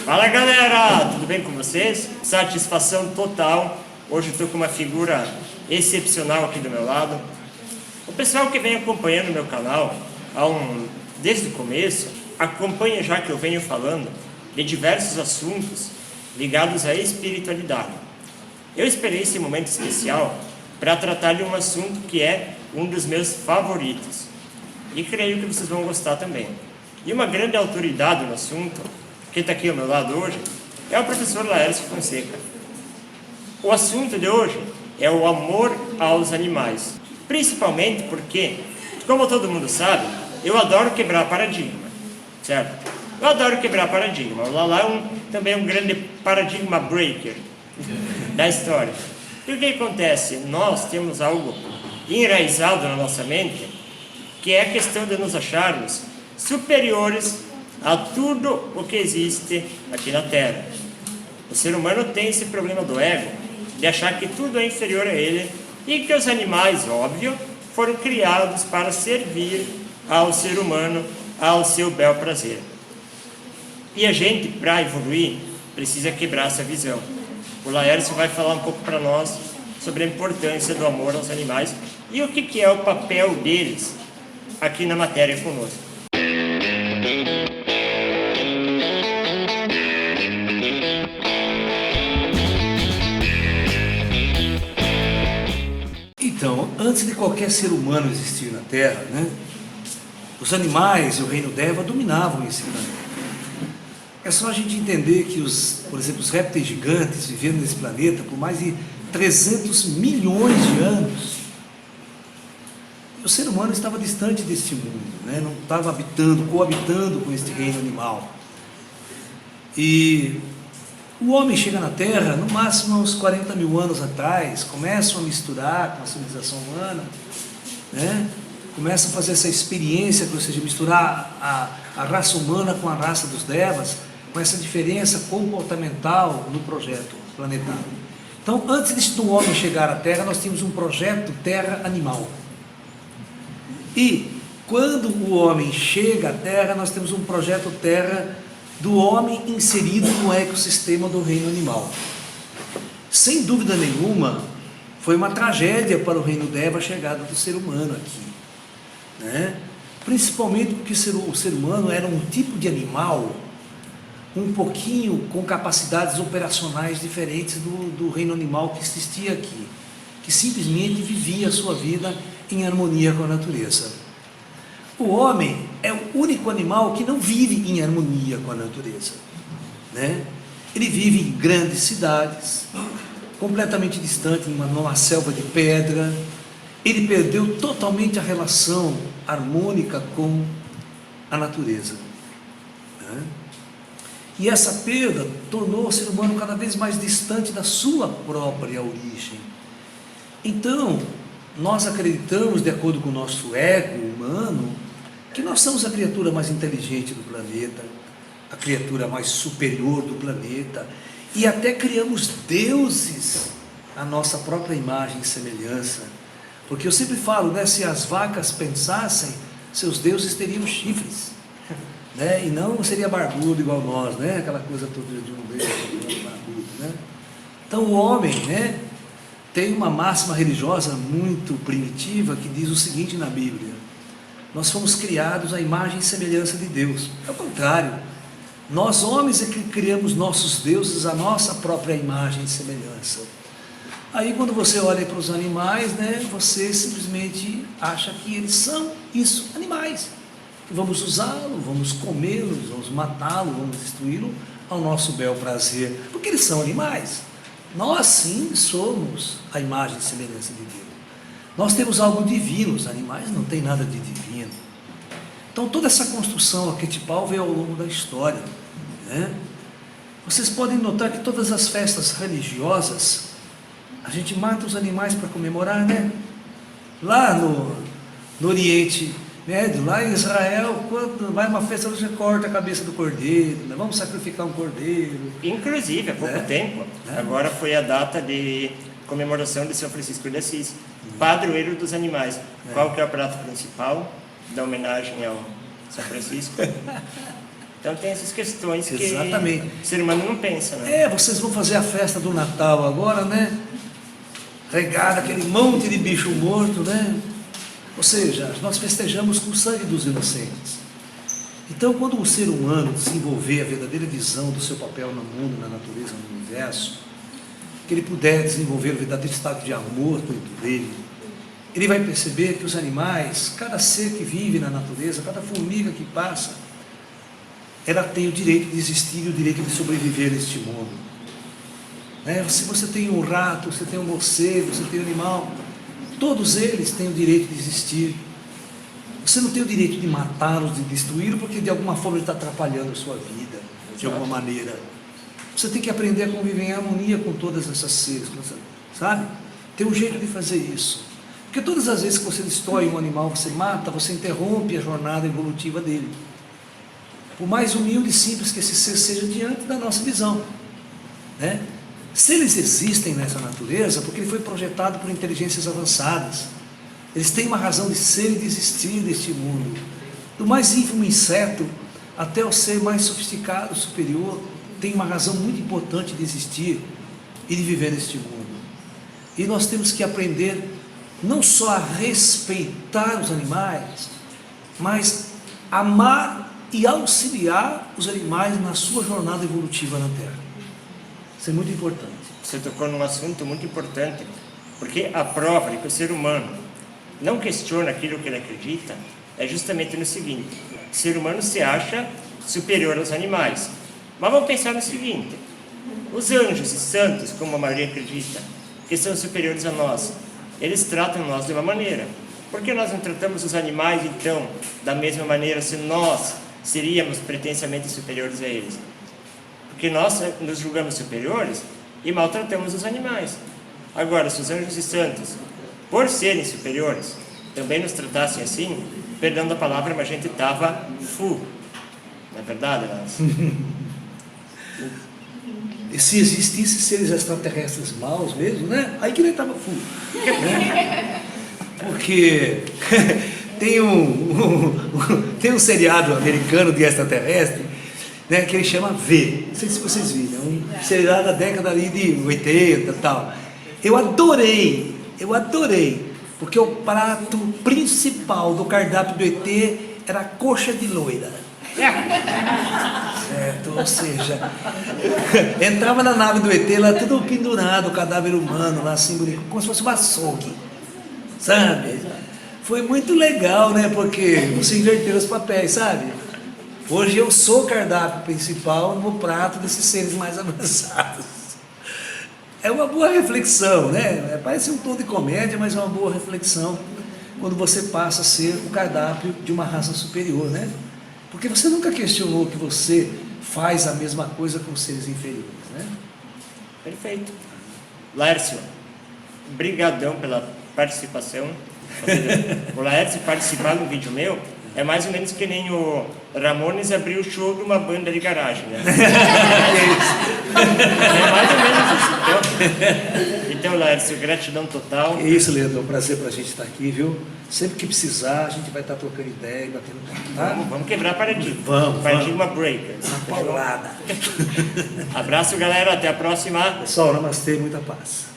Fala galera, tudo bem com vocês? Satisfação total. Hoje estou com uma figura excepcional aqui do meu lado. O pessoal que vem acompanhando o meu canal desde o começo, acompanha já que eu venho falando de diversos assuntos ligados à espiritualidade. Eu esperei esse momento especial para tratar de um assunto que é um dos meus favoritos. E creio que vocês vão gostar também. E uma grande autoridade no assunto, que está aqui ao meu lado hoje, é o professor Laércio Fonseca. O assunto de hoje é o amor aos animais. Principalmente porque, como todo mundo sabe, eu adoro quebrar paradigma, certo? Eu adoro quebrar paradigma. O Lala também é um grande paradigma breaker da história. E o que acontece? Nós temos algo enraizado na nossa mente, que é a questão de nos acharmos superiores a tudo o que existe aqui na Terra. O ser humano tem esse problema do ego, de achar que tudo é inferior a ele e que os animais, óbvio, foram criados para servir ao ser humano, ao seu bel prazer. E a gente, para evoluir, precisa quebrar essa visão. O Laércio vai falar um pouco para nós sobre a importância do amor aos animais e o que é o papel deles aqui na matéria conosco. Então, antes de qualquer ser humano existir na Terra, os animais e o reino Deva dominavam esse planeta. É só a gente entender que, por exemplo, os répteis gigantes viveram nesse planeta por mais de 300 milhões de anos. E o ser humano estava distante deste mundo, não estava coabitando com este reino animal. E o homem chega na Terra, no máximo uns 40 mil anos atrás, começam a misturar com a civilização humana, começam a fazer essa experiência, ou seja, misturar a raça humana com a raça dos Devas, com essa diferença comportamental no projeto planetário. Então, antes do homem chegar à Terra, nós tínhamos um projeto Terra Animal. E, quando o homem chega à Terra, nós temos um projeto Terra do homem inserido no ecossistema do reino animal. Sem dúvida nenhuma, foi uma tragédia para o reino Deva a chegada do ser humano aqui. Principalmente porque o ser humano era um tipo de animal um pouquinho com capacidades operacionais diferentes do reino animal que existia aqui, que simplesmente vivia a sua vida em harmonia com a natureza. O homem é o único animal que não vive em harmonia com a natureza. Ele vive em grandes cidades, completamente distante, numa selva de pedra. Ele perdeu totalmente a relação harmônica com a natureza. E essa perda tornou o ser humano cada vez mais distante da sua própria origem. Então, nós acreditamos, de acordo com o nosso ego humano, que nós somos a criatura mais inteligente do planeta, a criatura mais superior do planeta, e até criamos deuses à nossa própria imagem e semelhança. Porque eu sempre falo, se as vacas pensassem, seus deuses teriam chifres, e não seria barbudo igual nós, aquela coisa toda de um deus barbudo. Então o homem tem uma máxima religiosa muito primitiva que diz o seguinte na Bíblia: nós fomos criados à imagem e semelhança de Deus. É o contrário, nós homens é que criamos nossos deuses à nossa própria imagem e semelhança. Aí quando você olha para os animais, você simplesmente acha que eles são isso, animais. Vamos usá-lo, vamos comê-lo, vamos matá-lo, vamos destruí-lo ao nosso bel prazer, porque eles são animais. Nós sim somos a imagem e semelhança de Deus. Nós temos algo divino, os animais não têm nada de divino. Então toda essa construção arquetipal veio ao longo da história. Vocês podem notar que todas as festas religiosas, a gente mata os animais para comemorar, Lá no Oriente Médio, lá em Israel, quando vai uma festa, você corta a cabeça do cordeiro, vamos sacrificar um cordeiro. Inclusive, há pouco tempo, agora foi a data de comemoração de São Francisco de Assis, padroeiro dos animais. Qual que é o prato principal da homenagem ao São Francisco? Então tem essas questões que Exatamente. o ser humano não pensa, né? Vocês vão fazer a festa do Natal agora, né? Regado aquele monte de bicho morto, né? Ou seja, nós festejamos com o sangue dos inocentes. Então, quando o ser humano desenvolver a verdadeira visão do seu papel no mundo, na natureza, no universo, que ele puder desenvolver o verdadeiro estado de amor dentro dele, ele vai perceber que os animais, cada ser que vive na natureza, cada formiga que passa, ela tem o direito de existir e o direito de sobreviver neste mundo. Se você tem um rato, você tem um morcego, você tem um animal, todos eles têm o direito de existir. Você não tem o direito de matá-los, de destruí-los, porque de alguma forma ele está atrapalhando a sua vida, de alguma maneira. Você tem que aprender a conviver em harmonia com todas essas seres, sabe? Tem um jeito de fazer isso. Porque todas as vezes que você destrói um animal, você mata, você interrompe a jornada evolutiva dele. Por mais humilde e simples que esse ser seja diante da nossa visão, né? Se eles existem nessa natureza, porque ele foi projetado por inteligências avançadas, eles têm uma razão de ser e de existir neste mundo. Do mais ínfimo inseto até o ser mais sofisticado, superior, tem uma razão muito importante de existir e de viver neste mundo. E nós temos que aprender não só a respeitar os animais, mas amar e auxiliar os animais na sua jornada evolutiva na Terra. Isso é muito importante. Você tocou num assunto muito importante, porque a prova de que o ser humano não questiona aquilo que ele acredita é justamente no seguinte: o ser humano se acha superior aos animais. Mas vamos pensar no seguinte: os anjos e santos, como a maioria acredita, que são superiores a nós, eles tratam nós de uma maneira. Por que nós não tratamos os animais, então, da mesma maneira, se nós seríamos pretensamente superiores a eles? Porque nós nos julgamos superiores e maltratamos os animais. Agora, se os anjos e santos, por serem superiores, também nos tratassem assim, perdão da palavra, mas a gente estava full. Não é verdade, Lázaro? E se existissem seres extraterrestres maus mesmo, né? Aí que ele estava full. Né? Porque tem um seriado americano de extraterrestre, né, que ele chama V. Não sei se vocês viram, é um seriado da década ali de 80 e tal. Eu adorei, porque o prato principal do cardápio do ET era a coxa de loira. Certo, ou seja, entrava na nave do ET lá tudo pendurado, o cadáver humano lá assim, como se fosse um açougue, sabe? Foi muito legal, né, porque você inverteu os papéis, sabe? Hoje eu sou o cardápio principal no prato desses seres mais avançados. É uma boa reflexão, né? Parece um tom de comédia, mas é uma boa reflexão quando você passa a ser o cardápio de uma raça superior, né? Porque você nunca questionou que você faz a mesma coisa com seres inferiores, né? Perfeito. Laércio, brigadão pela participação. O Laércio participar do vídeo meu é mais ou menos que nem o Ramones abrir o show de uma banda de garagem, né? É mais ou menos isso. Então, Laércio, gratidão total. É isso, Leandro, é um prazer pra gente estar aqui, viu? Sempre que precisar, a gente vai estar trocando ideia, batendo papo, tá? Vamos quebrar paradigma. Vamos. Paradigma breaker. Uma paulada. Abraço, galera. Até a próxima. Pessoal, namastê, muita paz.